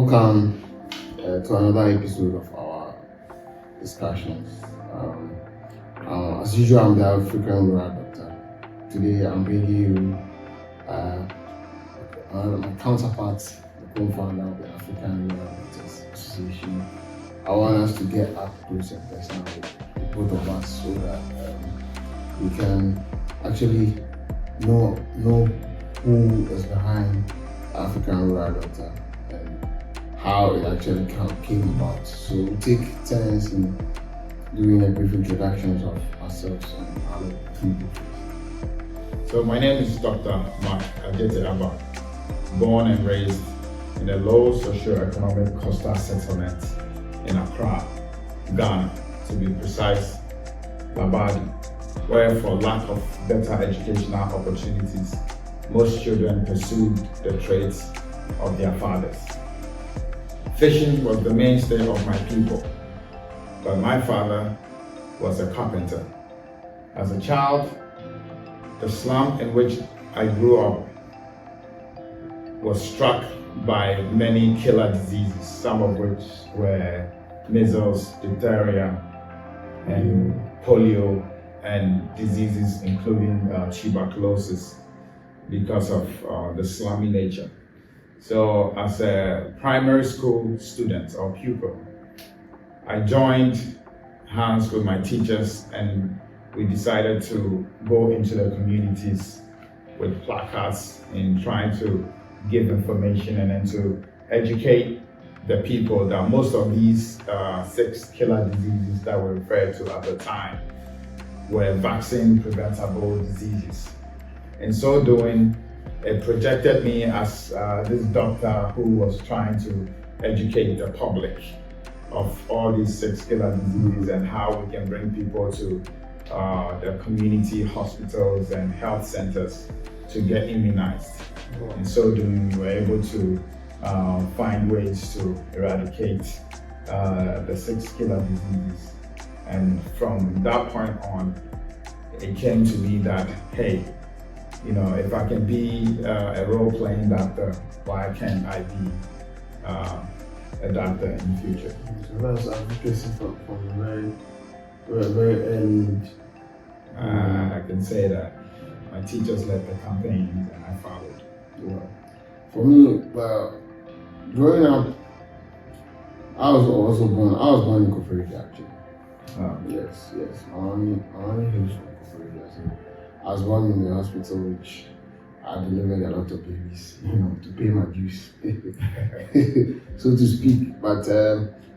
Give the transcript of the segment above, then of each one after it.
Welcome to another episode of our discussions. As usual, I'm the African rural doctor. Today, I'm bringing you my counterpart, the co-founder of the African Rural Doctors Association. I want us to get up close and personal with both of us so that we can actually know who is behind African Rural Doctor and how it actually came about. So we'll take turns in doing a brief introductions of ourselves and our people. So my name is Dr. Mark Ajete Abba, born and raised in a low socio-economic coastal settlement in Accra, Ghana, to be precise, Labadi, where for lack of better educational opportunities, most children pursued the trades of their fathers. Fishing was the mainstay of my people, but my father was a carpenter. As a child, the slum in which I grew up was struck by many killer diseases, some of which were measles, diphtheria, and polio, and diseases including tuberculosis because of the slummy nature. So as a primary school student or pupil, I joined hands with my teachers and we decided to go into the communities with placards in trying to give information and then to educate the people that most of these 6 killer diseases that were referred to at the time were vaccine preventable diseases. In so doing, it projected me as this doctor who was trying to educate the public of all these 6 killer diseases and how we can bring people to the community hospitals and health centers to get immunized. In so doing, we were able to find ways to eradicate the 6 killer diseases. And from that point on, it came to me that, hey, you know, if I can be a role-playing doctor, why can't I be a doctor in the future? So that's advocacy from very early. I can say that my teachers led the campaigns and I followed. Yeah. For me, growing up, I was born in Koforidua actually. Yes. My mommy hails from Koforidua. So I was born in the hospital, which I delivered a lot of babies, to pay my dues, so to speak. But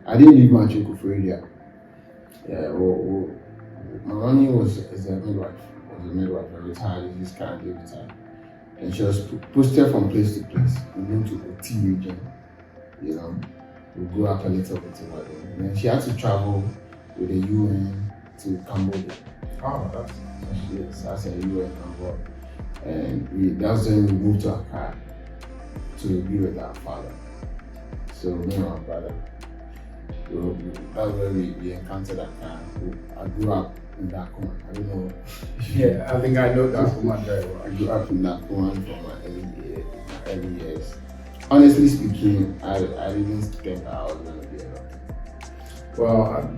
I didn't live much in Koforidua. My mommy was a midwife, a retired, this currently retired. And she was posted from place to place. We went to the T region, we grew up a little bit over there. And then she had to travel with the UN to Cambodia. Oh, that's yes, that's a UN Cambodia. And that's when we moved to Accra to be with our father. So me and my brother, that's where we encountered Accra. I grew up in Dakuma. I don't know. Yeah, I think I know Dakuma very well. I grew up in Dakuma from my early years. Honestly speaking, I didn't think I was going to be a doctor. Well,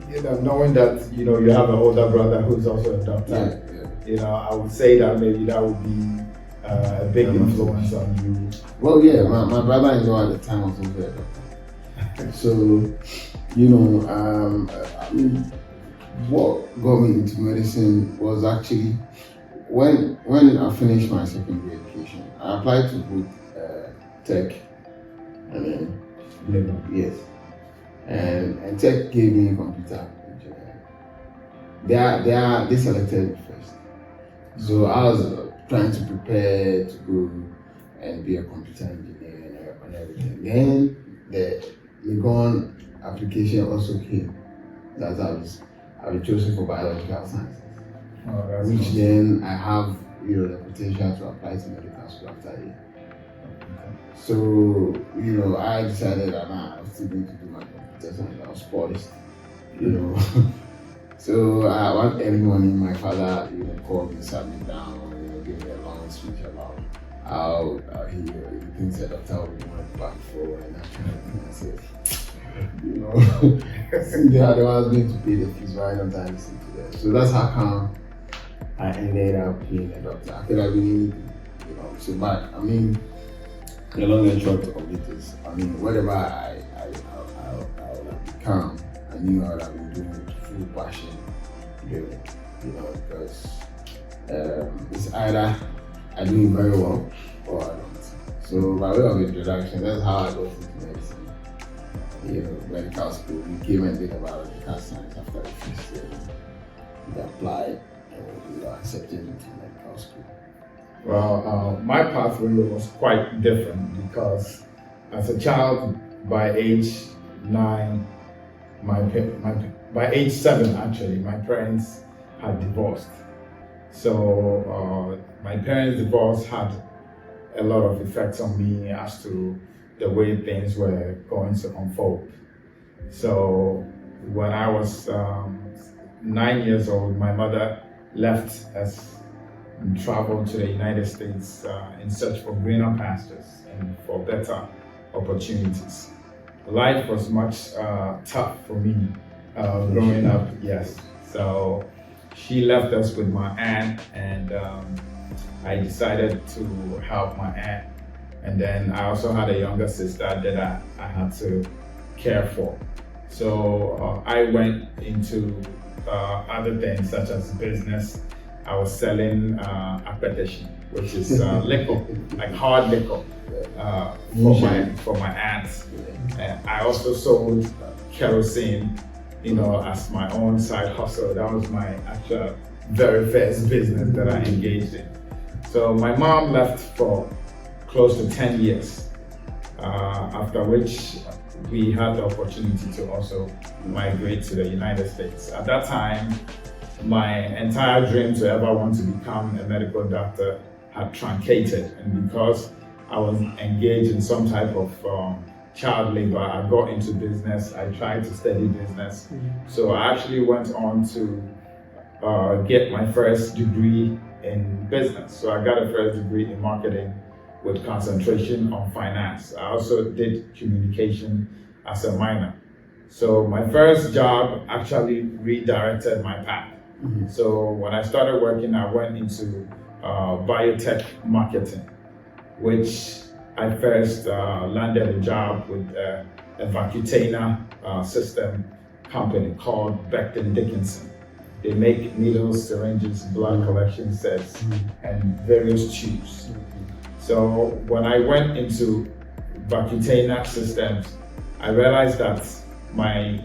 knowing that you have an older brother who's also a doctor, I would say that maybe that would be a big influence on you. Well, yeah, my brother-in-law at the time was also a doctor. So, I mean, what got me into medicine was actually when I finished my secondary education, I applied to both tech and then labor. Yes. And tech gave me computer engineering. They selected me first. So I was trying to prepare to go and be a computer engineer and everything. Then the Legon application also came that I was chosen for biological sciences. Which then I have the potential to apply to medical school after a year. So, I decided that I was still going to do my computer science. I was poised, So one early morning, my father, called me, sat me down, gave me a long speech about he thinks that doctor will went back for and that kind of thing. I said, you know, they are the ones going to pay the fees, why don't I listen to them? So that's how come I ended up being a doctor. I could have been anything, you know. So, but I mean, the long and short of it is, I mean, whatever I would have become, I knew I would have been doing it with full passion, doing it, you know, because it's either I do it very well or I don't. So by way of introduction, that's how I got into medicine. You know, medical school. We came and did biological science after the first year. We applied and we were accepted into medical school. Well, my pathway was quite different because as a child, by age 9, by age 7 actually, my parents had divorced. So my parents' divorce had a lot of effects on me as to the way things were going to unfold. So when I was 9 years old, my mother left us and traveled to the United States in search for greener pastures and for better opportunities. Life was much tough for me growing up, yes. So she left us with my aunt, and I decided to help my aunt. And then I also had a younger sister that I had to care for. So I went into other things such as business. I was selling appetition, which is liquor, like hard liquor, for my aunt. And I also sold kerosene, you know, as my own side hustle. That was my actual very first business that I engaged in. So my mom left for close to 10 years, after which we had the opportunity to also migrate to the United States. At that time, my entire dream to ever want to become a medical doctor had truncated, and because I was engaged in some type of child labor, I got into business. I tried to study business. So I actually went on to get my first degree in business. So I got a first degree in marketing with concentration on finance. I also did communication as a minor. So my first job actually redirected my path. So when I started working, I went into biotech marketing, which I first landed a job with a Vacutainer system company called Becton Dickinson. They make needles, syringes, blood collection sets, and various tubes. So when I went into Vacutainer systems, I realized that my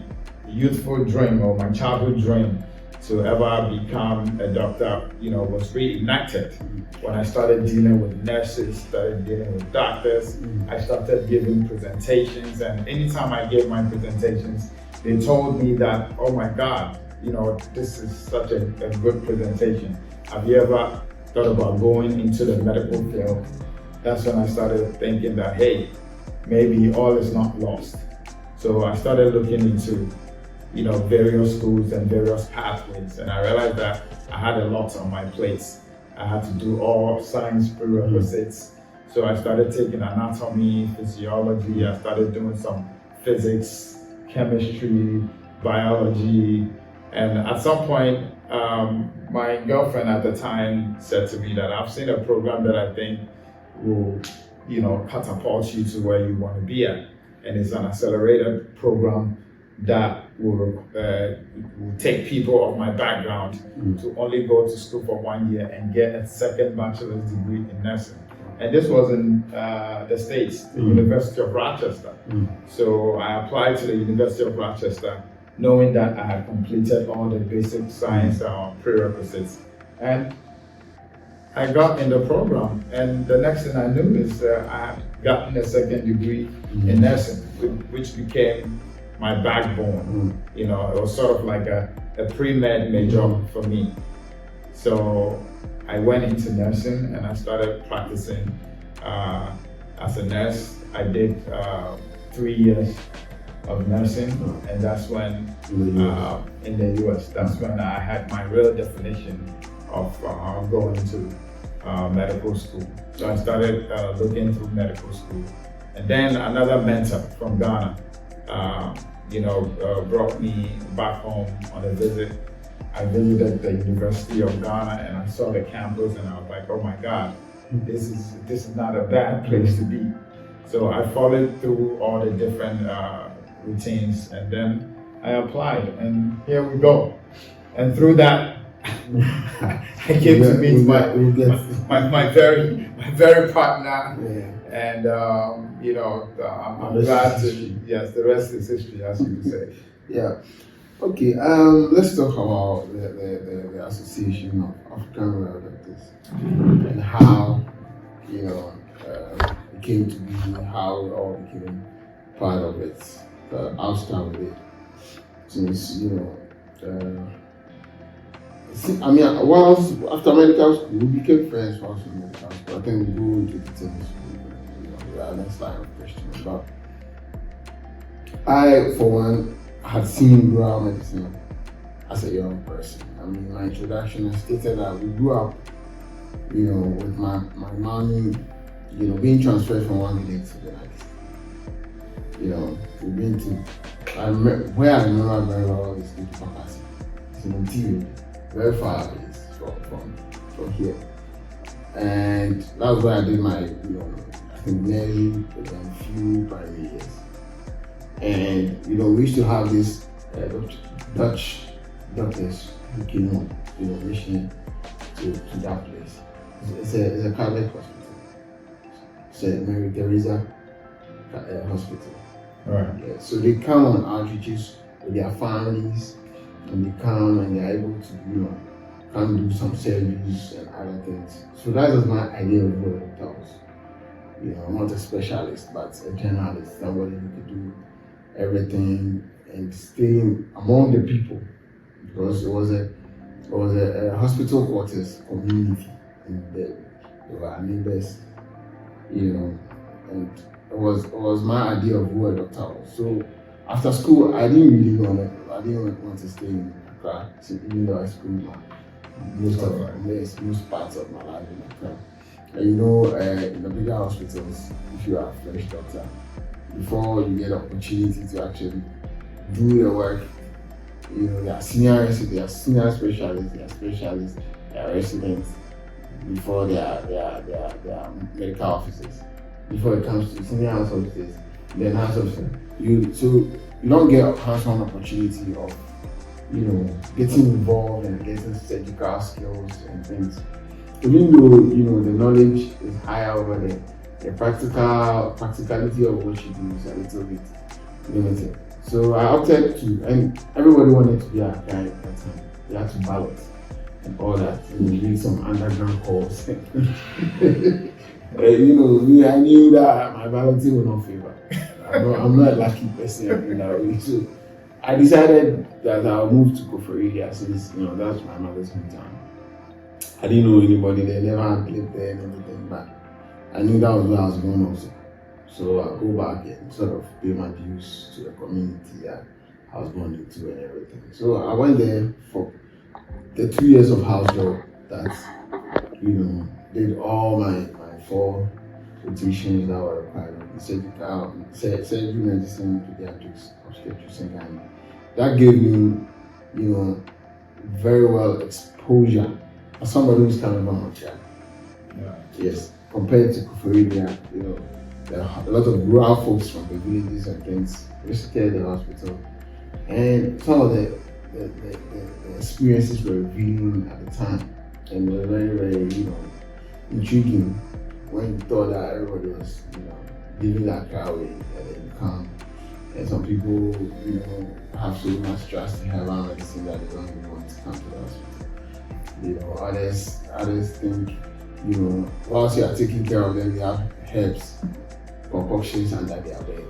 youthful dream or my childhood dream to ever become a doctor, you know, was reignited when I started dealing with nurses, started dealing with doctors. I started giving presentations, and anytime I gave my presentations, they told me that, oh my God, you know, this is such a good presentation. Have you ever thought about going into the medical field? That's when I started thinking that, hey, maybe all is not lost. So I started looking into, you know, various schools and various pathways, and I realized that I had a lot on my plate. I had to do all science prerequisites. So I started taking anatomy, physiology, I started doing some physics, chemistry, biology, and at some point, my girlfriend at the time said to me that I've seen a program that I think will, you know, catapult you to where you want to be at. And it's an accelerated program that will take people of my background to only go to school for 1 year and get a second bachelor's degree in nursing. And this was in the States, the University of Rochester. So I applied to the University of Rochester, knowing that I had completed all the basic science prerequisites. And I got in the program, and the next thing I knew is I had gotten a second degree in nursing, which became my backbone. You know, it was sort of like a pre-med major for me. So I went into nursing and I started practicing as a nurse. I did 3 years of nursing, and that's when in the US, that's when I had my real definition of going to medical school. So I started looking through medical school. And then another mentor from Ghana, brought me back home on a visit. I visited the University of Ghana and I saw the campus and I was like, oh my God, this is not a bad place to be. So I followed through all the different routines and then I applied and here we go. And through that, I came to meet my very partner. Yeah. And I'm glad to, yes, the rest is history, as you would say. Yeah. Okay. Let's talk about the Association of African Rural Doctors and how it came to be, how we all became part of it. I'll start with it. Since whilst after medical school, we became friends whilst in medical school. I think we go into details. The next line of questioning. But I, for one, had seen rural medicine as a young person. In my introduction, I stated that we grew up, with my mommy, being transferred from one village to the next. We've been to, where I remember very well is the Pakasi. It's in Ontario, very far away from here. And that was where I did my, I think nearly a few primary years. And we used to have this Dutch doctors who came on, mission to that place. It's a Catholic hospital. It's a Mary Teresa hospital. Right. Yeah, so they come on outreaches with their families, and they come and they're able to, come do some surgeries and other things. So that was my idea of what a doctor was. I'm not a specialist, but a generalist, somebody who could do everything and stay among the people, because it was a hospital quarters community, and there were our neighbors, and it was my idea of who a doctor was. So after school, I didn't really want to stay in Accra, even though I schooled most parts of my life in Accra. And in the bigger hospitals, if you are a fresh doctor, before you get the opportunity to actually do the work, there are senior specialists, there are residents, before they are medical officers. Before it comes to senior house officers, then house officer. You don't get a hands-on opportunity of getting involved and getting surgical skills and things. Even though the knowledge is higher over there, the practicality of what you do is a little bit limited. So I opted to, and everybody wanted to be a guy at that time. They had to ballot and all that. You need some underground calls. I knew that my balloting would not favor. I'm not a lucky person in that way. So I decided that I'll move to Koforidua since that's my mother's hometown. I didn't know anybody there, never had lived there and everything, but I knew that was where I was going also. So I'll go back and sort of pay my dues to the community that I was born into and everything. So I went there for the 2 years of house job that, did all my 4 rotations that were required of the surgery medicine, pediatrics, obstetrics, and gynae. That gave me, very well exposure as somebody who's coming from Montreal. Yeah. Yes, compared to Koforidua, there are a lot of rural folks from the villages and things visited the hospital, and some of the experiences were revealing at the time, and were very, very, intriguing when you thought that everybody was, living that crowd and then you come, and some people, have so much trust in herbal medicine that they don't even want to come to the hospital. Others think, whilst you are taking care of them, they have herbs, concoctions under their bed,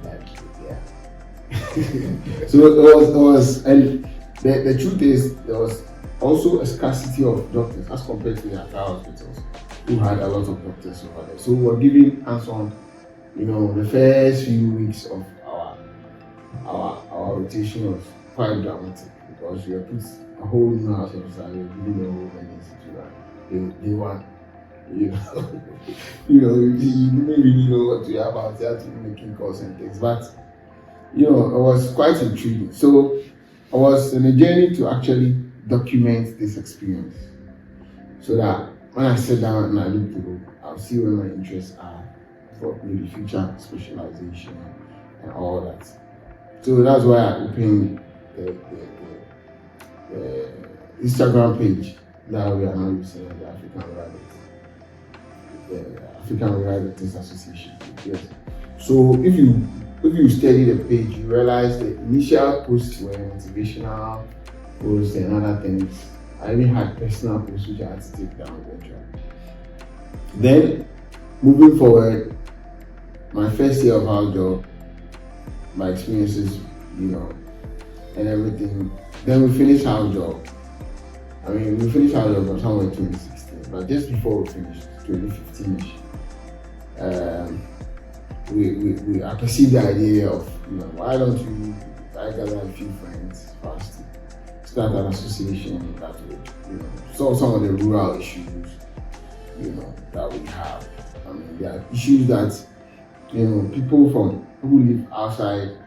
So it was, and the truth is, there was also a scarcity of doctors as compared to the Accra hospitals, who had a lot of doctors over there. So we were giving hands-on, the first few weeks of our rotation was quite dramatic, because we were put a whole new house officer, we were giving the whole medicine to day one. You know, you didn't really know what to do about. You had to be making calls and things, but it was quite intriguing. So I was on a journey to actually document this experience, so that when I sit down and I look through, I'll see where my interests are for maybe future specialization and all that. So that's why I opened the Instagram page that we are now using, the African Rural Doctors Association. Yes. So if you study the page, you realize the initial posts were motivational posts and other things. I even had personal posts which I had to take down eventually. Then moving forward, my first year of our job, my experiences, and everything. Then we finished our job. We finished our job somewhere in 2016, but just before we finished, 2015ish, I perceived the idea of, why don't we gather a few friends for us to start an association that would, solve some of the rural issues, that we have. There are issues that, people who live outside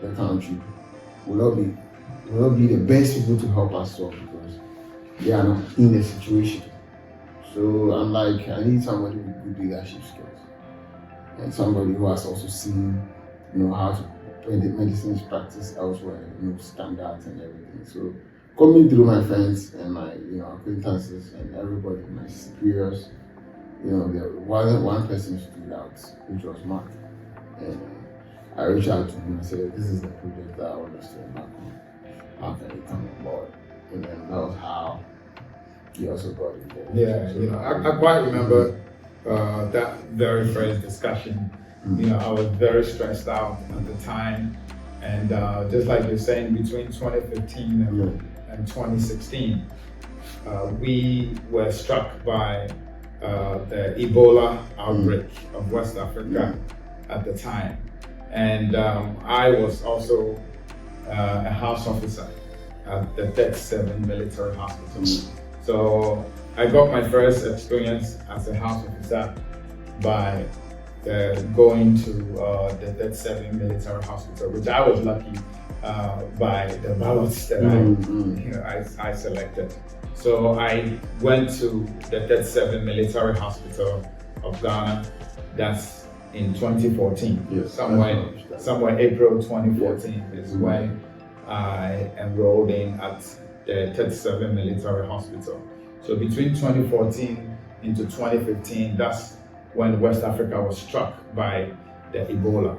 the country will not be the best people to help us solve because they are not in the situation. So I'm like, I need somebody with good leadership skills and somebody who has also seen, how to when the medicine is practiced elsewhere, standards and everything. So coming through my friends and my acquaintances and everybody, my superiors, there wasn't one person who stood out, which was Mark. And I reached out to him and said, this is the project that I want us to embark on. How can he come on board? And then that was how he also got involved. Yeah, I quite remember that very first discussion. I was very stressed out at the time. And just like you're saying, between 2015 and 2016, we were struck by the Ebola outbreak of West Africa at the time. And I was also a house officer at the 37 Military Hospital. So I got my first experience as a house officer by going to the 37 Military Hospital, which I was lucky by the ballots that I selected. So I went to the 37 Military Hospital of Ghana. That's in 2014. Yes, somewhere April 2014 is when I enrolled in at the 37 Military Hospital. So between 2014 into 2015, that's when West Africa was struck by the Ebola.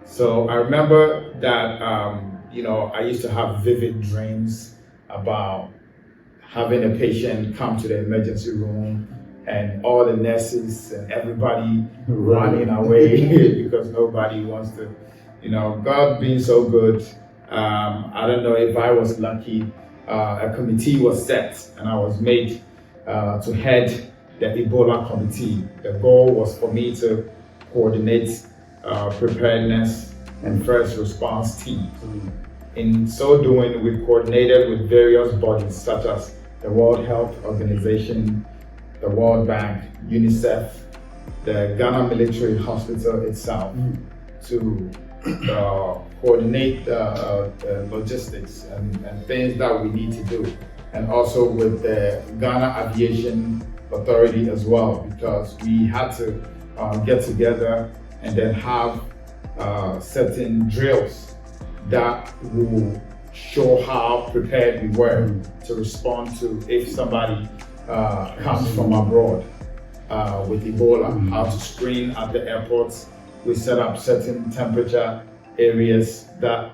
So I remember that I used to have vivid dreams about having a patient come to the emergency room and all the nurses and everybody running away because nobody wants to, God being so good. I don't know if I was lucky. A committee was set and I was made to head the Ebola committee. The goal was for me to coordinate preparedness and first response teams. In so doing, we coordinated with various bodies such as the World Health Organization, the World Bank, UNICEF, the Ghana Military Hospital itself to coordinate the logistics and things that we need to do. And also with the Ghana Aviation Authority as well, because we had to get together and then have certain drills that will show how prepared we were to respond to if somebody comes from abroad with Ebola, how to screen at the airports. We set up certain temperature areas that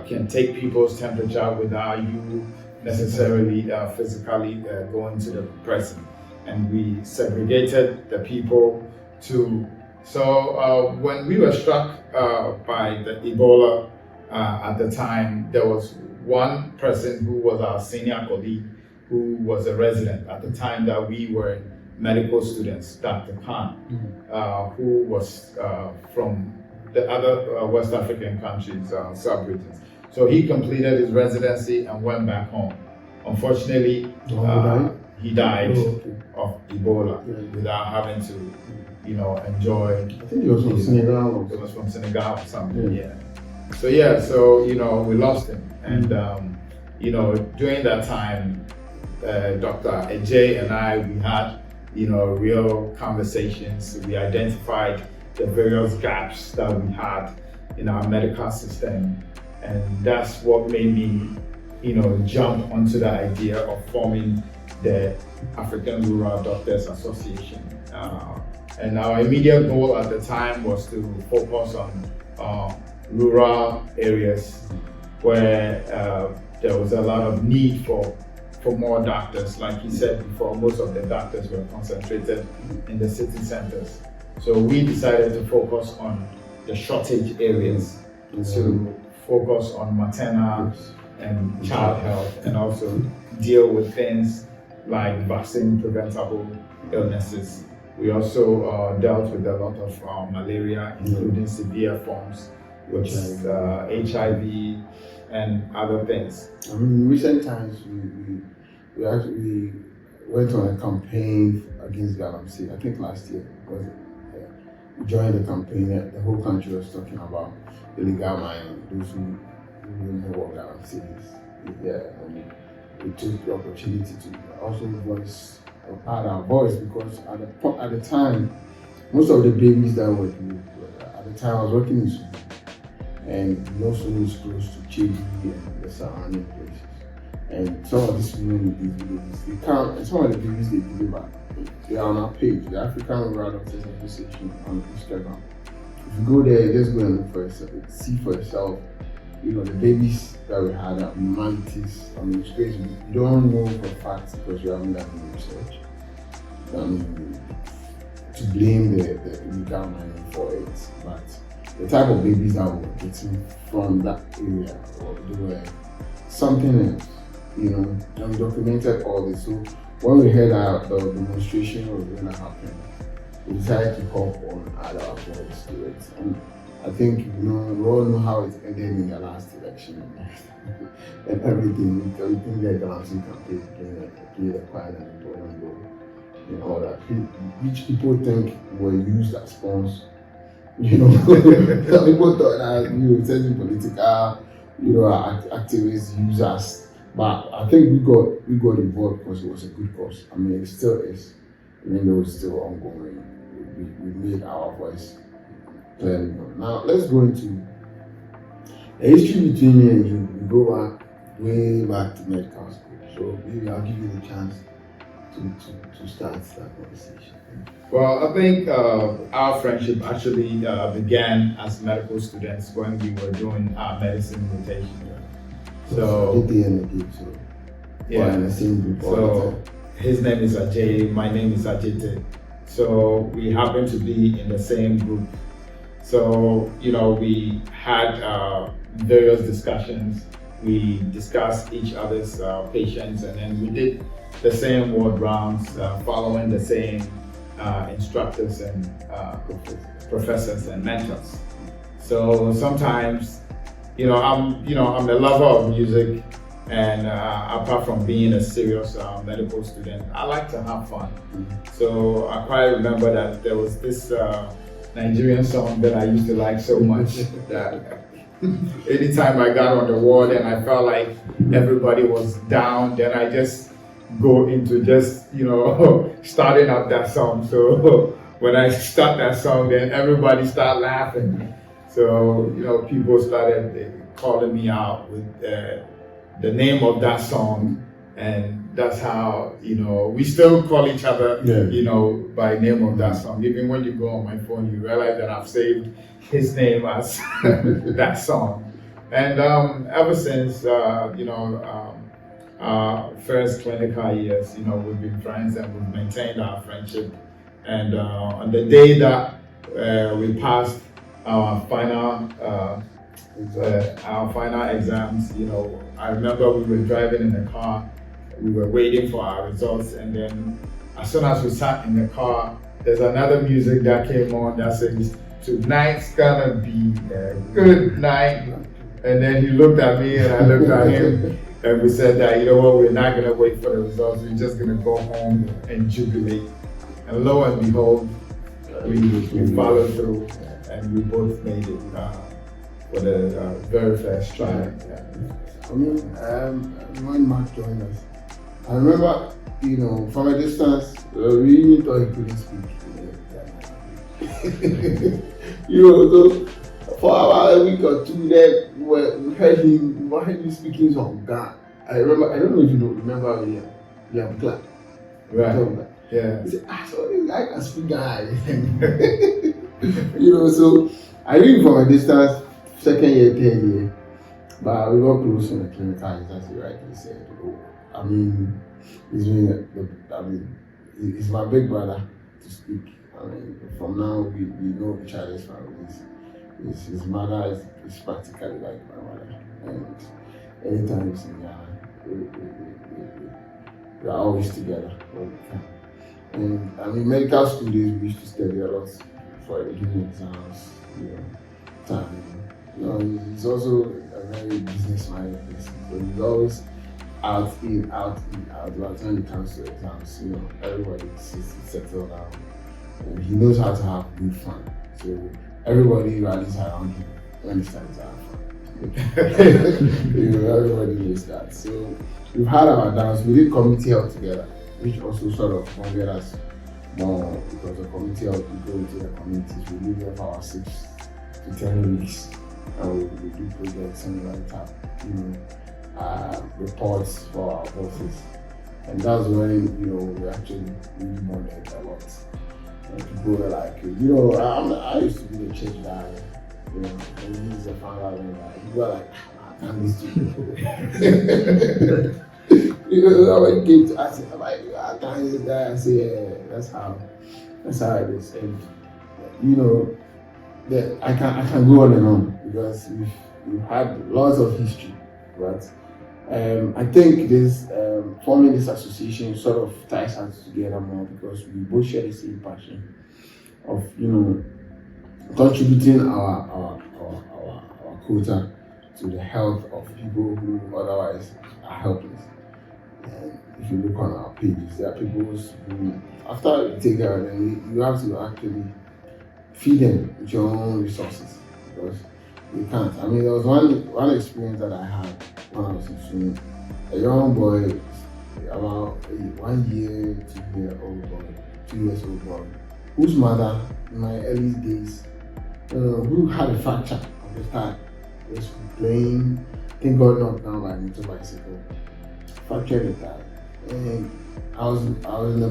can take people's temperature without you necessarily physically going to the person. And we segregated the people to. So when we were struck by the Ebola at the time, there was one person who was our senior colleague who was a resident at the time that we were medical students, Dr. Khan, who was from the other West African countries, sub-regions. So he completed his residency and went back home. Unfortunately, he died Oh, okay. of Ebola Yeah. without having to, enjoy. I think it was from Senegal. It was from Senegal or something, yeah. So we lost him, and during that time, Dr. Ajay and I, we had real conversations. We identified the various gaps that we had in our medical system, and that's what made me jump onto the idea of forming the African Rural Doctors Association. And our immediate goal at the time was to focus on rural areas where there was a lot of need for more doctors. Like you said before, most of the doctors were concentrated in the city centers. So we decided to focus on the shortage areas, to focus on maternal and child health, and also deal with things like vaccine preventable illnesses. We also dealt with a lot of malaria, including severe forms, which is HIV and other things. I mean, in recent times, we actually went on a campaign against galamsey. I think last year was it? We joined the campaign. The whole country was talking about illegal mining. Those who didn't know what galamsey is. Yeah, and we took the opportunity to also add our voice, because at the time, most of the babies that were at the time I was working in school, and Sulu is close to Chile and the surrounding places. And some of these women with these babies, they can't, and some of the babies they deliver, they are on our page, the African Rural Doctors Association on Instagram. If you go there, just go and look for yourself, see for yourself. The babies that we had at Mantis, I mean, it's crazy. You don't know for a fact because you haven't done any research. To blame the illegal mining for it, but the type of babies that were getting from that area, they were something else, and we documented all this. So when we heard that the demonstration was going to happen, we decided to hop on add our voice to it. And I think we all know how it ended in the last election and everything. We think that Galamsey campaign played a quite an important role in all that, which people think were used as spawns. Some people thought that certain political activists use us, but I think we got involved because it was a good cause. I mean, it still is, even though it's still ongoing. We made our voice clearly known. Now let's go into the history between me and you. We go back way back to medical school, so maybe I'll give you the chance to start that conversation. Well, I think our friendship actually began as medical students when we were doing our medicine rotation. So yeah, in the same group. So his name is Ajay, my name is Ajite. So we happen to be in the same group. So we had various discussions. We discussed each other's patients, and then we did the same ward rounds, following the same instructors and professors and mentors. So sometimes, I'm a lover of music, and apart from being a serious medical student, I like to have fun. So I quite remember that there was this Nigerian song that I used to like so much that anytime I got on the ward and I felt like everybody was down, then I just go into starting up that song. So when I start that song, then everybody start laughing. So people started calling me out with the name of that song, and that's how we still call each other by name of that song. Even when you go on my phone, you realize that I've saved his name as that song. And ever since our first clinical years, we've been friends and we've maintained our friendship. And on the day that we passed our final exams, I remember we were driving in the car, we were waiting for our results, and then as soon as we sat in the car, there's another music that came on that says, "Tonight's gonna be a good night." And then he looked at me and I looked at him, And we said that, you know what, we're not going to wait for the results. We're just going to go home and jubilate. And lo and behold, we followed through and we both made it for the very first try. I mean, when Mark joined us, I remember, you know, from a distance, we really thought he couldn't speak. You know, so for about a week or two there, we heard him speaking some Ghana. I remember, I don't know if you remember William Clark. Right. Yeah. He said, I saw this guy can speak Ghana. You know, so I read from a distance, second year, third year, but we got close in the clinical, as you rightly said. I mean, he's my big brother to speak. I mean, from now we know each other's families. His mother is practically like my mother, and anytime we see we are always together all the time. And I mean, medical school days we used to study a lot for giving exams, you know, time. You know, he's also a very business-minded person, so he's always out, in, out, in, out. By the time it comes to exams, you know, everybody sits to settle down. And he knows how to have good fun. So everybody rallies around him when it's time to have fun. You know, everybody knows that. So we've had our dance. We did community health together, which also sort of bonded us more because the community health, we go into the communities, we live there for our 6 to 10 weeks. And we do projects and write up, you know, reports for our bosses. And that's when, you know, we actually really bonded a lot. And people were like, you know, I used to be the church guy, you know, and he's a founder guy. People were like, I can't listen to you. You know, when he came to us, I'm like, I can't this guy. I say, yeah, that's how it is. And, you know, I can go on and on because we've had lots of history, but I think this forming this association sort of ties us together more because we both share the same passion of, you know, contributing our quota to the health of people who otherwise are helpless. And if you look on our pages, there are people who, after you take care of them, you have to actually feed them with your own resources because you can't. I mean, there was one experience that I had when I was in swimming. A young boy, about 1 year, 2 years old boy, whose mother, in my early days, who had a fracture of the thigh, was playing, I think got knocked down by a motorbicycle, fractured the thigh. And I was not in the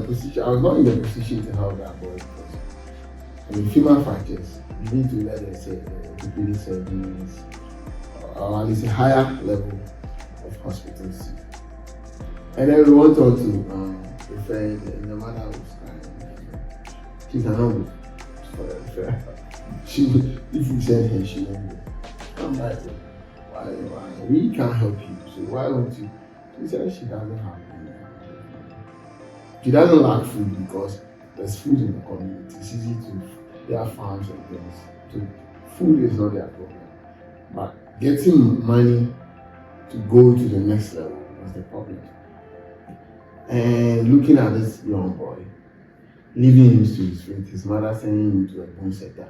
position to help that boy because I mean, female fractures, you need to let them say orthopedic surgeons or at least a higher level of hospitals. And then we went on to refer, and the mother was crying. She cannot go for the referral. If we send her, she won't go. I'm like, why? We can't help you, so why won't you? She said she doesn't have money. She doesn't lack food because there's food in the community. It's easy to, there are farms and things. So food is not their problem. But getting money to go to the next level was the problem. And looking at this young boy, leaving him to his fate, his mother sending him to a bone setter,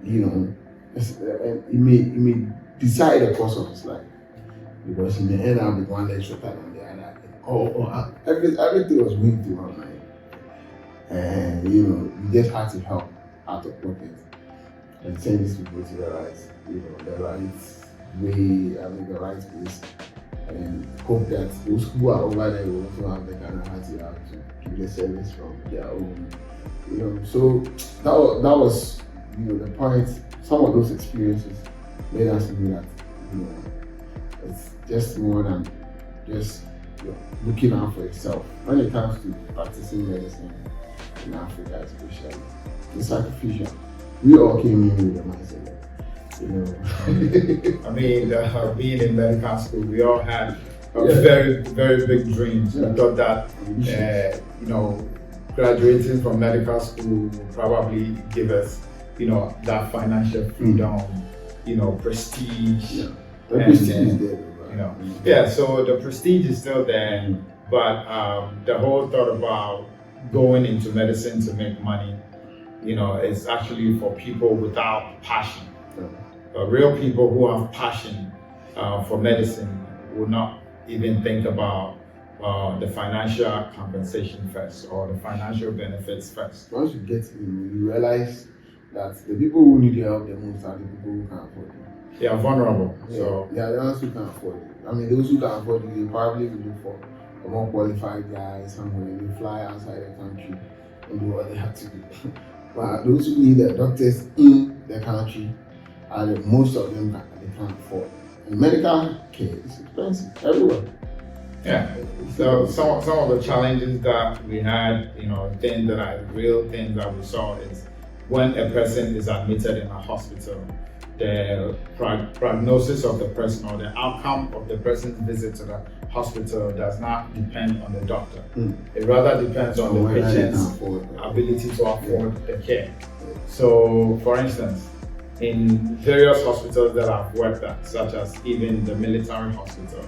you know, he may decide the course of his life because he may end up with one leg shorter than the other. Or everything was going through my mind. And you know, we just had to help out of pocket and send these people to the right, you know, the right way, the right place, and hope that those who are over there will also have the kind of heart to give the service from their own, you know. So that was, you know, the point. Some of those experiences made us know that, you know, it's just more than just, you know, looking out for yourself. When it comes to practicing medicine in Africa especially, it's sacrificial. We all came in with the mindset, you know. I mean, being in medical school, we all had very, very big dreams. We thought that, you know, graduating from medical school would probably give us, you know, that financial freedom, you know, prestige. The prestige is there. you know. Yeah, so the prestige is still there, but the whole thought about going into medicine to make money, you know, is actually for people without passion. Real people who have passion for medicine will not even think about the financial compensation first or the financial benefits first. Once you get in, you realize that the people who need your help the most are the people who can afford it. They are vulnerable. Yeah, So they are the ones who can afford it. I mean, those who can afford it, they probably will look for a more qualified guy somewhere. They fly outside the country and do what they have to do. But those who need the doctors in the country, most of them they can't afford. And medical care is expensive everywhere. yeah. So some of the challenges that we had, you know, real things that we saw is when a person is admitted in a hospital, the prognosis of the person or the outcome of the person's visit to the hospital does not depend on the doctor. It rather depends on the patient's ability to afford the care. So, for instance, in various hospitals that I've worked at, such as even the military hospital,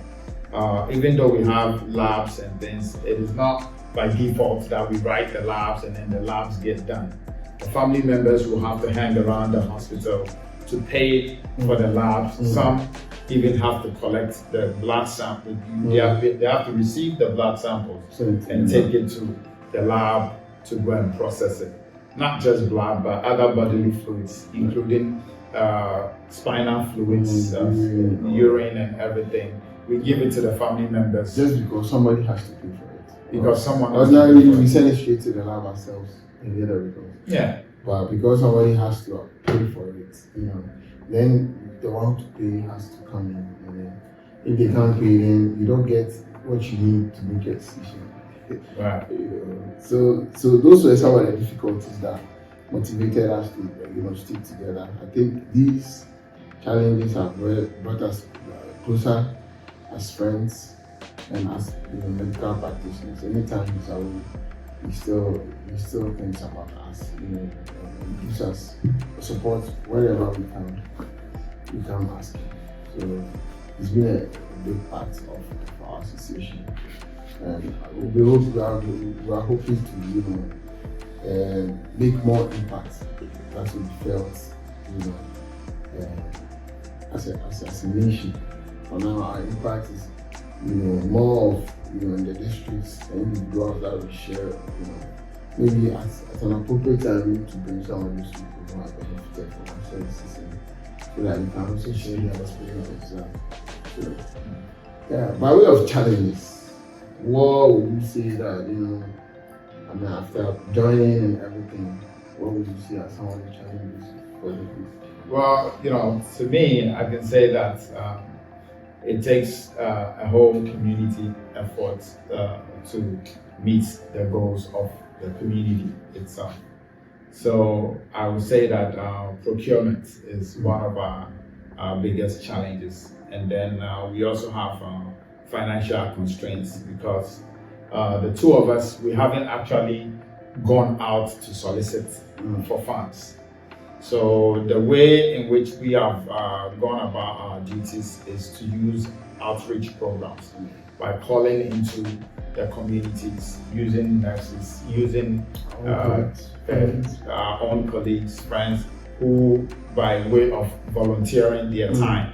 even though we have labs and things, it is not by default that we write the labs and then the labs get done. The family members will have to hang around the hospital to pay for the labs. Some even have to collect the blood sample. They have to receive the blood samples and take it to the lab to go and process it. Not just blood, but other bodily fluids, including spinal fluids, urine and everything. We give it to the family members. Just because somebody has to pay for it. Because someone has ordinarily we send it straight to the lab ourselves and get the results. Yeah. But because somebody has to pay for it, you know, then the one to pay has to come in. And then if they can't pay, then you don't get what you need to make a decision. Right. So those were some of the difficulties that motivated us to stick together. I think these challenges have brought us closer as friends and as medical practitioners. Anytime he still thinks about us, and gives us support wherever we can ask him. So it's been a big part of our association, and we are hoping to make more impact that we felt as a nation. For now, our impact is more of in the districts and individuals that we share. Maybe at an appropriate time to bring some of these people who have benefited from our services, so that you can also share their experiences. So, yeah, by way of challenges, what would you say that after joining and everything, what would you see as some of the challenges for the group? Well, to me, I can say that it takes a whole community effort to meet the goals of the community itself. So I would say that procurement is one of our biggest challenges. And then we also have financial constraints because the two of us, we haven't actually gone out to solicit for funds. So the way in which we have gone about our duties is to use outreach programs by calling into the communities, using nurses, using our own colleagues, friends, who by way of volunteering their time.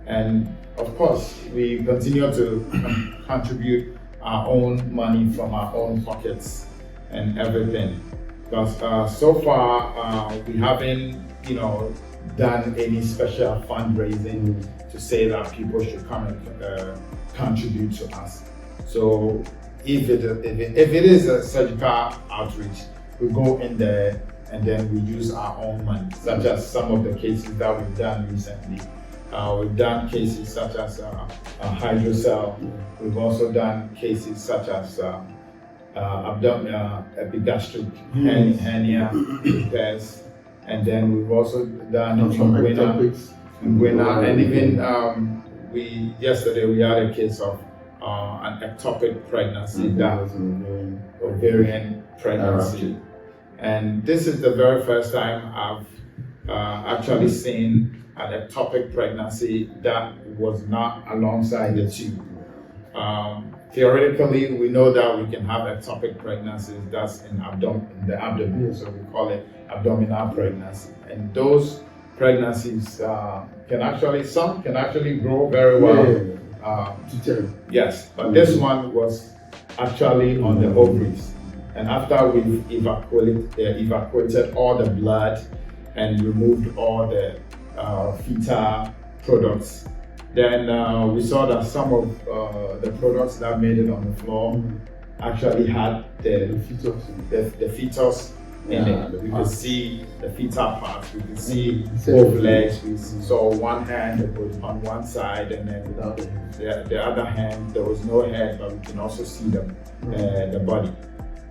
And of course, we continue to contribute our own money from our own pockets and everything. Because so far, we haven't, done any special fundraising to say that people should come and contribute to us. So if it is a surgical outreach, we go in there and then we use our own money, such as some of the cases that we've done recently. We've done cases such as hydrocell. We've also done cases such as abdominal epigastric hernia repairs, and then we've also done inguinal, and even yesterday we had a case of an ectopic pregnancy, that ovarian pregnancy, and this is the very first time I've actually seen an ectopic pregnancy that was not alongside the two. Theoretically, we know that we can have ectopic pregnancies that's in the abdomen, so we call it abdominal pregnancy. And those pregnancies some can actually grow very well. Yes, but this one was actually on the ovaries. And after we've evacuated all the blood and removed all the fetal products, then we saw that some of the products that made it on the floor actually had the fetus in it. We could see the fetal parts, we could see both legs, we saw one hand on one side, and then the other hand, there was no head, but we can also see the body.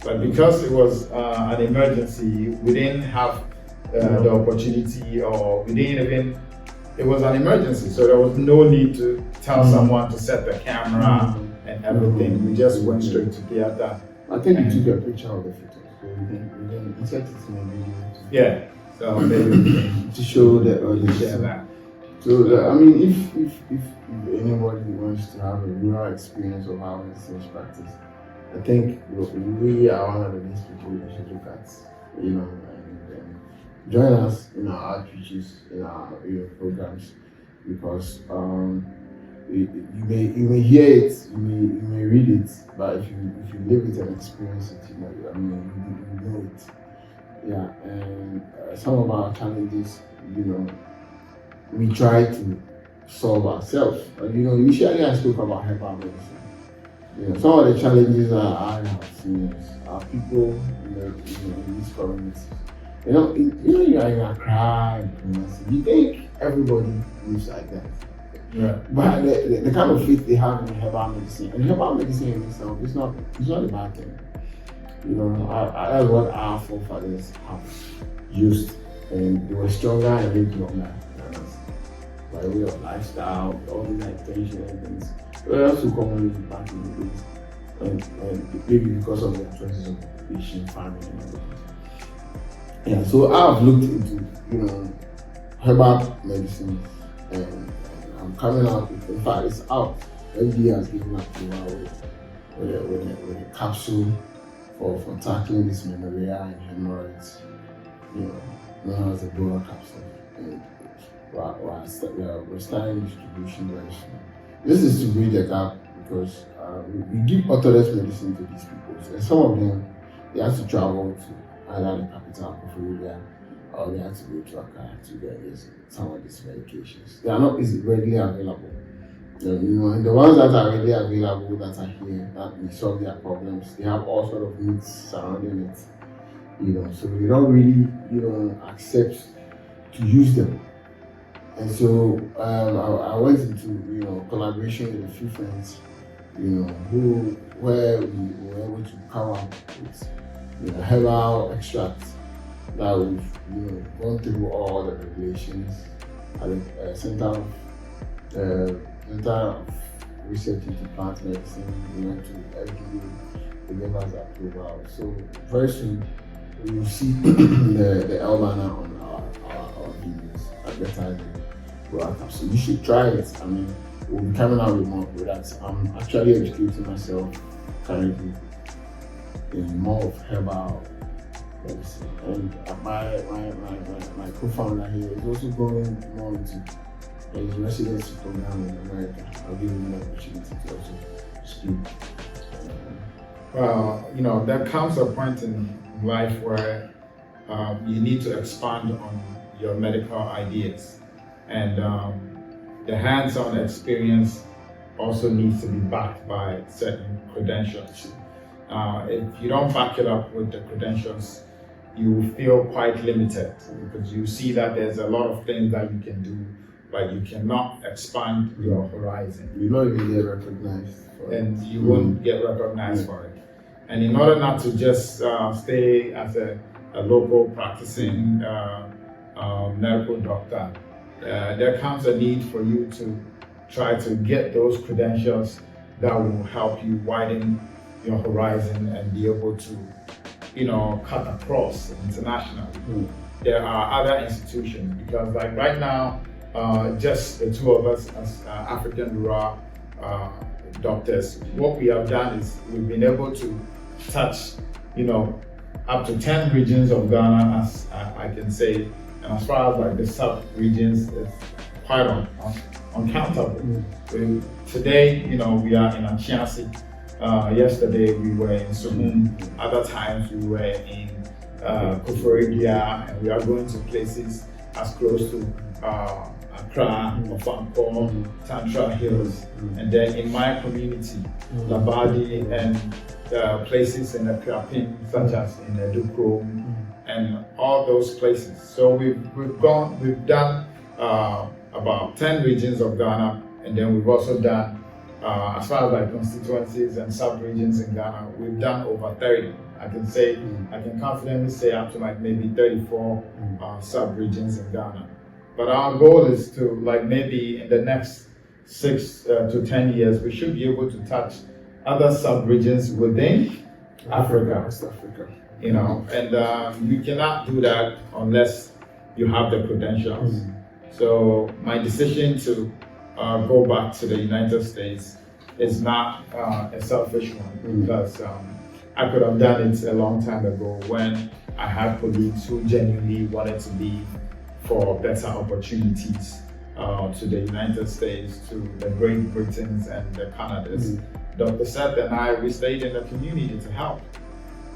But because it was an emergency, we didn't have the opportunity, or we didn't even, it was an emergency, so there was no need to tell someone to set the camera and everything. We just went straight to theater. I think you took a picture of the fetus, so we can insert it in a video. Yeah, so maybe to show the audience. Share that. So, I mean, if anybody wants to have a real experience of how medicine is practiced, I think we are one of the best people you should look at, and join us in our outreaches, in our programs, because you may hear it, you may read it, but if you live it and experience it, you know it. Yeah, and some of our challenges, we try to solve ourselves. Initially I spoke about herbal medicine. Some of the challenges that I have seen are people in these communities. You are in Accra, you think everybody lives like that. Yeah. But the kind of faith they have in herbal medicine, and herbal medicine in itself, it's not a bad thing. That's what our forefathers have used, and they were stronger and lived longer than us. By way of lifestyle, all the attention and things. Well, that's so common back in the days, and maybe because of their choices of occupation, family, and everything. Yeah, so I've looked into, herbal medicine, and I'm coming out with, in fact, it's out. FDA has given approval with a capsule for tackling this menorrhea and hemorrhoids, known as the Bora capsule. And we're starting distribution very soon. This is to bridge the gap because we give orthodox medicine to these people. So some of them, they have to travel to either the capital of Florida, or they have to go to Accra to get some of these medications. They are not readily available. And the ones that are readily available, that are here, that we solve their problems, they have all sort of needs surrounding it. So we don't really, accept to use them. And so I went into collaboration with a few friends, where we were able to come up with herbal extracts that we've gone through all the regulations at the Center of Research into Plant Medicine. We went to FDA, they gave us approval. So very soon we will see the L banner on our videos advertising. So you should try it. We'll be coming out with more products. I'm actually educating myself currently in more of herbal medicine. And my co-founder here is also going more into his residency program in America. I'll give him the opportunity to also speak. Well, there comes a point in life where you need to expand on your medical ideas. And the hands-on experience also needs to be backed by certain credentials. If you don't back it up with the credentials, you will feel quite limited because you see that there's a lot of things that you can do, but you cannot expand your horizon. You don't even get recognized for it. And you won't get recognized for it. And in order not to just stay as a local practicing medical doctor, there comes a need for you to try to get those credentials that will help you widen your horizon and be able to, cut across internationally. There are other institutions because, like right now, just the two of us as African rural doctors. What we have done is we've been able to touch, up to 10 regions of Ghana, as I can say, and as far as like the sub-regions, it's quite uncountable. Today, we are in Achiasi. Yesterday we were in Suhum. Other times we were in Koforidua, and we are going to places as close to Accra, Ofanko, Tantra Hills, and then in my community, Labadi, and places in the Krapin, such as in the Dukro, and all those places. So we've done about 10 regions of Ghana, and then we've also done, as far as like constituencies and sub-regions in Ghana, we've done over 30. I can confidently say up to like maybe 34 sub-regions in Ghana. But our goal is to, like, maybe in the next 6 to 10 years, we should be able to touch other sub-regions within Africa. West Africa. And you cannot do that unless you have the credentials. So my decision to go back to the United States is not a selfish one, because I could have done it a long time ago when I had colleagues who genuinely wanted to leave for better opportunities to the United States, to the Great Britains and the Canadas. Dr. Seth and I, we stayed in the community to help.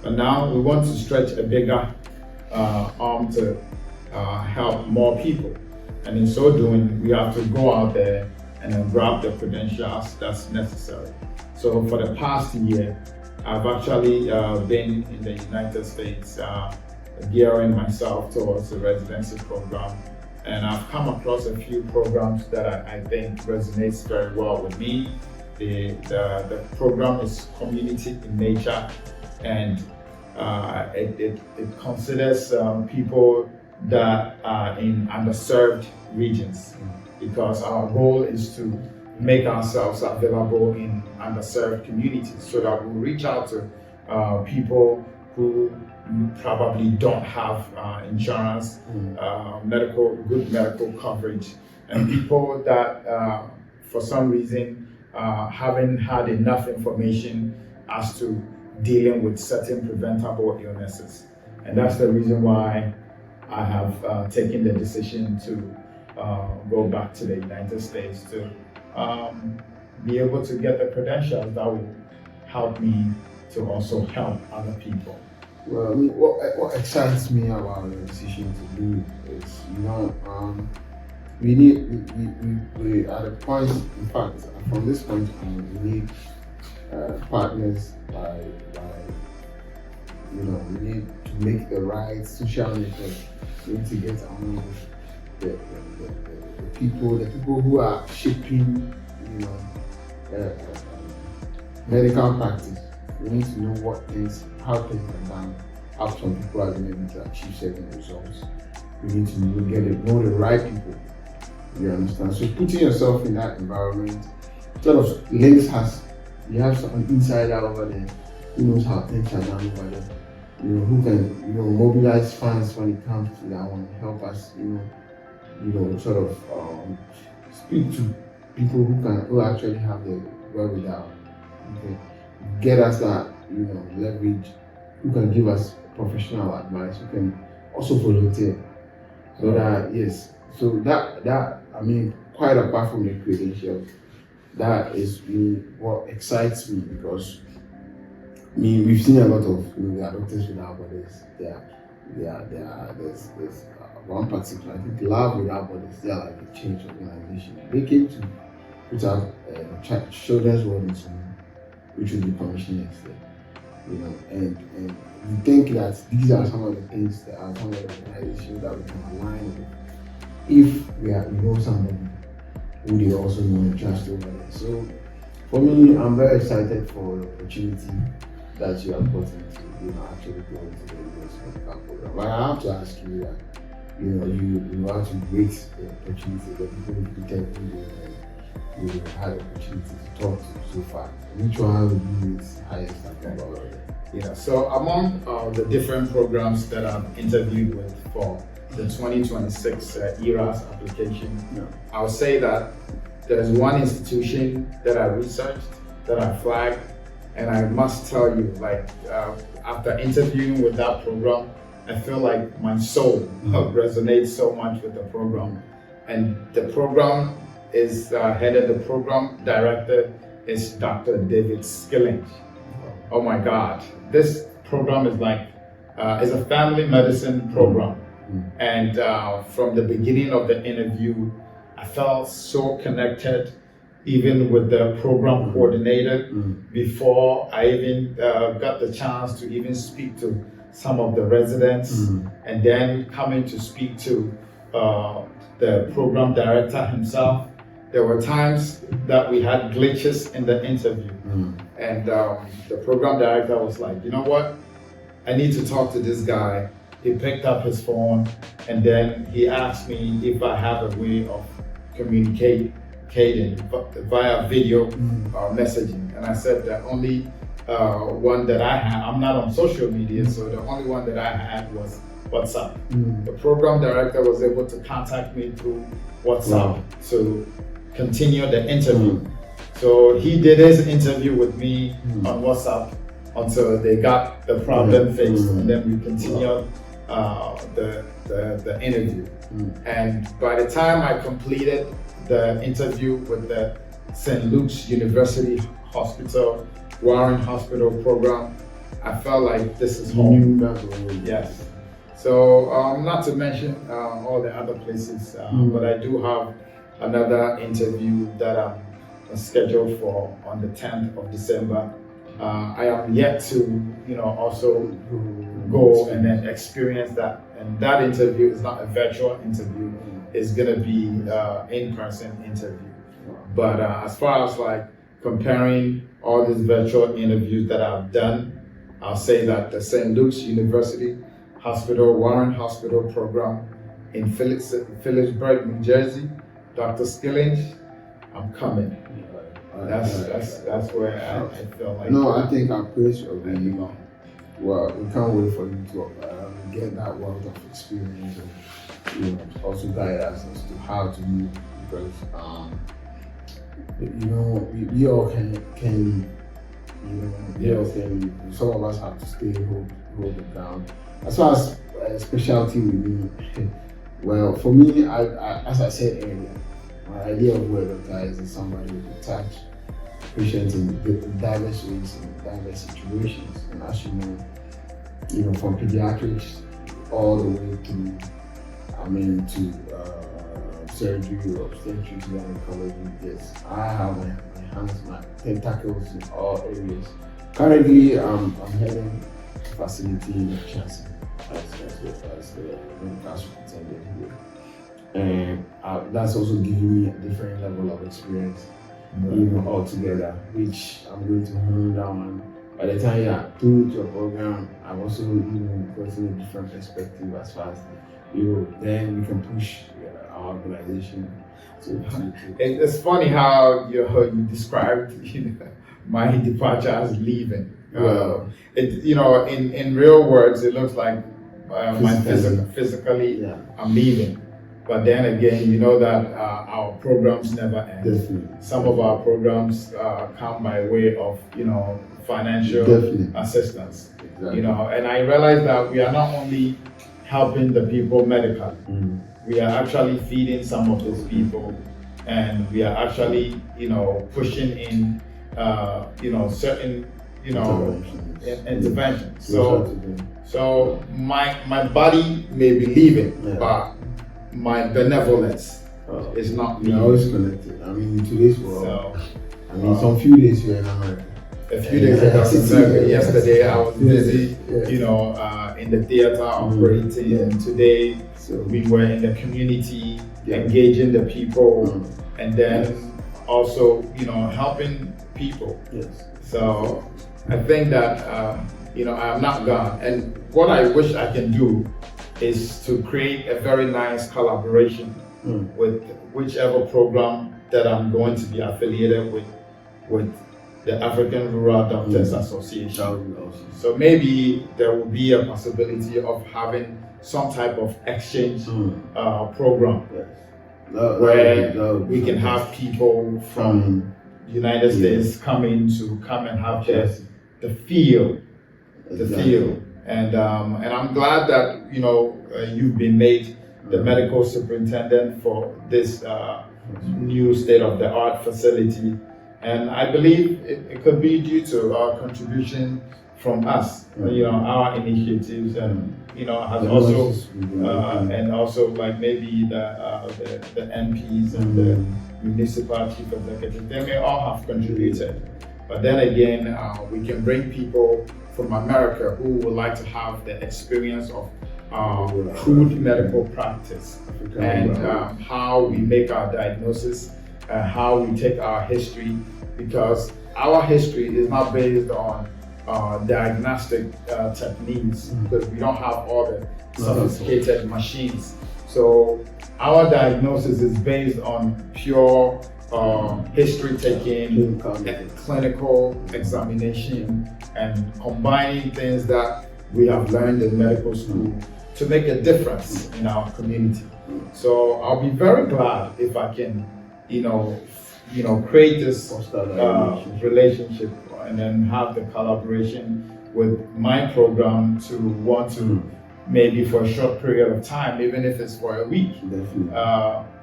But now we want to stretch a bigger arm to help more people. And in so doing, we have to go out there and then grab the credentials that's necessary. So for the past year, I've actually been in the United States gearing myself towards the residency program. And I've come across a few programs that I think resonates very well with me. The program is community in nature, and it considers people that are in underserved regions, because our goal is to make ourselves available in underserved communities, so that we'll reach out to people who probably don't have insurance, good medical coverage, and people that for some reason haven't had enough information as to dealing with certain preventable illnesses. And that's the reason why I have taken the decision to go back to the United States to be able to get the credentials that will help me to also help other people. Well, I mean, what excites me about the decision to do is, we at a point, in fact, from this point on, we need partners we need to make the right social network. We need to get among the people who are shaping, medical practice. We need to know how things are done, how some people are going to be able to achieve certain results. We need to know the right people. You understand? So putting yourself in that environment sort of you have some insider over there who knows how things are done over there. Who can mobilize funds when it comes to that one, help us, sort of speak to people who actually have the wherewithal. Okay, get us that leverage, who can give us professional advice, who can also volunteer. So that quite apart from the credentials, that is what excites me, because we've seen a lot of there are doctors without borders. There's one particular, I think, Love Without Borders. They are like a change organization. They came to put out children's ward in Suhum, which will be commissioned next year. And we think that these are some of the things that are some of the organizations that we can align with if we know somebody who they also know and trust over there. So for me, I'm very excited for the opportunity that you have gotten to actually go into the US medical program. But I have to ask you that you have to wait the opportunity that people will protect you you had the opportunity to talk to so far? Which one would you is highest about? Yeah, so among the different programs that I've interviewed with for the 2026 ERAS application, I would say that there's one institution that I researched, that I flagged, and I must tell you, like, after interviewing with that program, I feel like my soul resonates so much with the program. And the program is headed, the program director is Dr. David Skilling. Oh my God, this program is like, it's a family medicine program. And from the beginning of the interview, I felt so connected, even with the program coordinator, before I even got the chance to even speak to some of the residents, and then coming to speak to the program director himself. There were times that we had glitches in the interview, and the program director was like, you know what, I need to talk to this guy. He picked up his phone, and then he asked me if I have a way of communicating via video messaging. And I said the only one that I had, I'm not on social media, so the only one that I had was WhatsApp. The program director was able to contact me through WhatsApp to continue the interview. So he did his interview with me on WhatsApp until they got the problem fixed, and then we continued the interview. And by the time I completed the interview with the St. Luke's University Hospital, Warren Hospital program, I felt like this is home. Yes. So not to mention all the other places, but I do have another interview that I'm scheduled for on the 10th of December. I am yet to, also go and then experience that. And that interview is not a virtual interview; it's gonna be in-person interview. But as far as like comparing all these virtual interviews that I've done, I'll say that the St. Luke's University Hospital, Warren Hospital program in Phillipsburg, New Jersey, Dr. Skilling, I'm coming. That's where I feel like. No, I think our place will be. Well, we can't wait for you to get that wealth of experience and also guide us as to how to move, because we all can some of us have to stay hold it down. As far as specialty with me, well, for me, I as I said earlier, my idea of where a doctor is somebody who can touch patients in diverse ways and diverse situations. And as you know, from pediatrics all the way to surgery or obstetrics, gynecology. Yes, I have my hands, my tentacles in all areas. Currently, I'm heading a facility in Chelsea as the medical superintendent here. And that's also giving me a different level of experience, altogether, which I'm going to hone down on. By the time you're through to a program, I've also gotten a different perspective as far as then we can push our organization. It's funny how you described my departure as leaving. Well, in real words, it looks like physically I'm leaving. But then again, you know that our programs never end. Definitely. Some of our programs come by way of financial assistance. Exactly. And I realized that we are not only helping the people medically, we are actually feeding some of those people, and we are actually pushing in certain interventions. So my body may be leaving, but my benevolence is not leaving. You're always connected. In today's world, some few days here in America. A few days ago, yesterday I was busy, in the theater operating, and today we were in the community, engaging the people, and then also, helping people. Yes. So I think that, I'm not gone. And what I wish I can do is to create a very nice collaboration with whichever program that I'm going to be affiliated with the African Rural Doctors Association. So maybe there will be a possibility of having some type of exchange program where we can have people from United States come and have the feel. And I'm glad that you've been made the medical superintendent for this new state-of-the-art facility. And I believe it could be due to our contribution from us, our initiatives, and has also and also like maybe the MPs and the municipal chief executive. They may all have contributed, but then again, we can bring people from America who would like to have the experience of crude medical practice and how we make our diagnosis, how we take our history, because our history is not based on diagnostic techniques, because we don't have all the sophisticated machines. So our diagnosis is based on pure history taking, clinical examination, and combining things that we have learned in medical school to make a difference in our community. So I'll be very glad if I can, create this relationship and then have the collaboration with my program to want to maybe for a short period of time, even if it's for a week,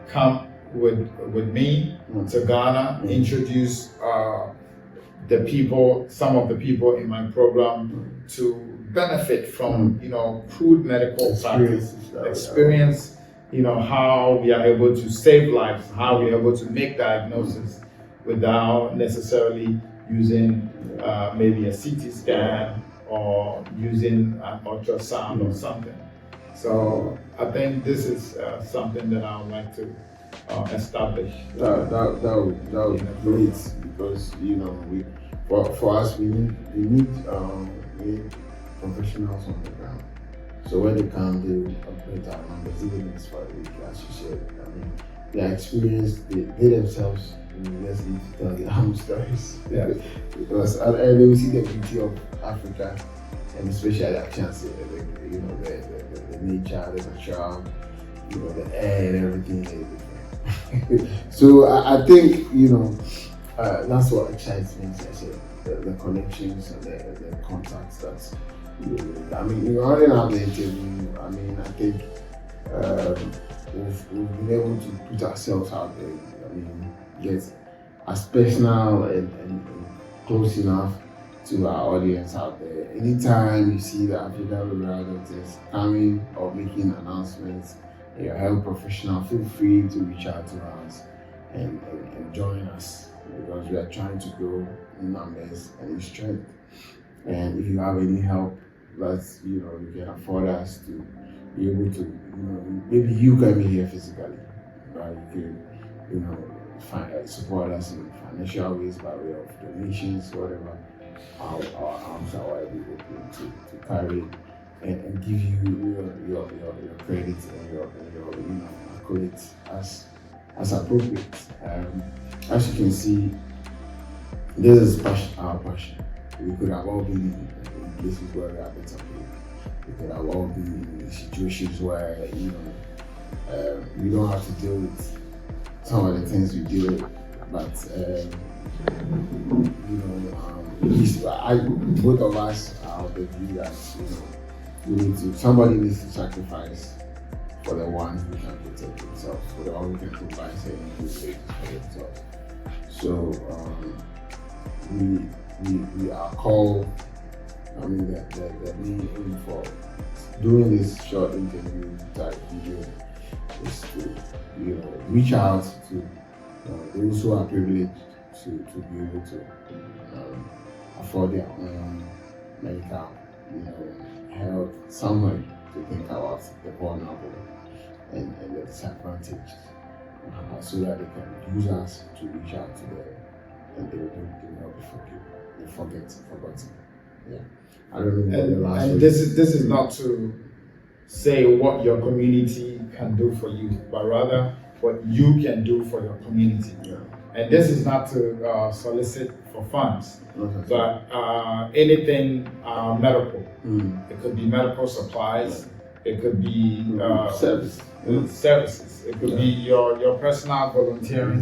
come with me to Ghana, introduce some of the people in my program to benefit from crude medical practice experience, how we are able to save lives, how we are able to make diagnosis without necessarily using maybe a CT scan or using an ultrasound or something. So I think this is something that I would like to establish. That would be great, because for us we need professionals on the ground. So when they come, they will upgrade our numbers, even if it's for a week, as you said. I mean, their experience, they themselves just need to tell their own stories. Because and they will see the beauty of Africa, and especially I can say the nature, the natural, the air and everything. So I think that's what excites me. I said the connections and the contacts. That's we already have the interview. I think we've been able to put ourselves out there. Get as personal and close enough to our audience out there. Anytime you see the African Rural Doctors coming or making announcements, you're a health professional, feel free to reach out to us and join us, because we are trying to grow in numbers and in strength. And if you have any help that you can afford us to be able to, maybe you can be here physically, but you can, support us in financial ways by way of donations, whatever. Our arms are wide open to carry and give you your credit and your accolades as appropriate. As you can see, this is our passion. We could have all been in places where we are better paid. We could have all been in situations where we don't have to deal with some of the things we deal with, but both of us are of the view that somebody needs to sacrifice for the one who can protect himself, for the one who can provide certain good ways for himself. So we are called. The main aim for doing this short interview type video is to reach out to those who are privileged to be able to afford their own medical health, somewhere to think about the vulnerable and the disadvantaged, so that they can use us to reach out to them and they will not be forgotten. Yeah. I don't know. And this is not to say what your community can do for you, but rather what you can do for your community. Yeah. And this is not to solicit for funds, Okay. but anything medical. Mm. It could be medical supplies. It could be Service. services. It could be your personal volunteering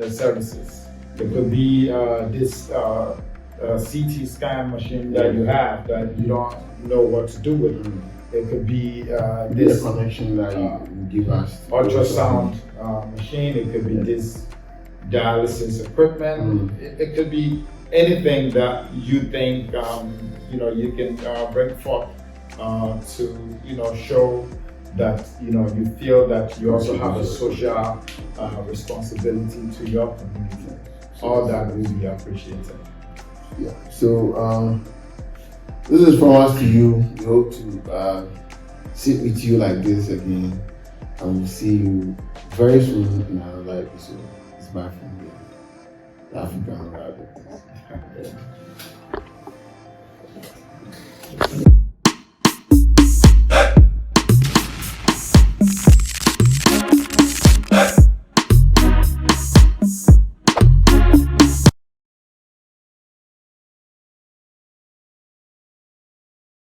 services. It could be this CT scan machine that you have that you don't know what to do with. It could be This connection that you give us. ultrasound machine. It could be this dialysis equipment. It could be anything that you think you can bring forth to show that you feel that you also have a social responsibility to your community. All that will be appreciated. Yeah. So this is from us to you. We hope to sit with you like this again, and we'll see you very soon in another episode. It's bye from here, the African Rabbit.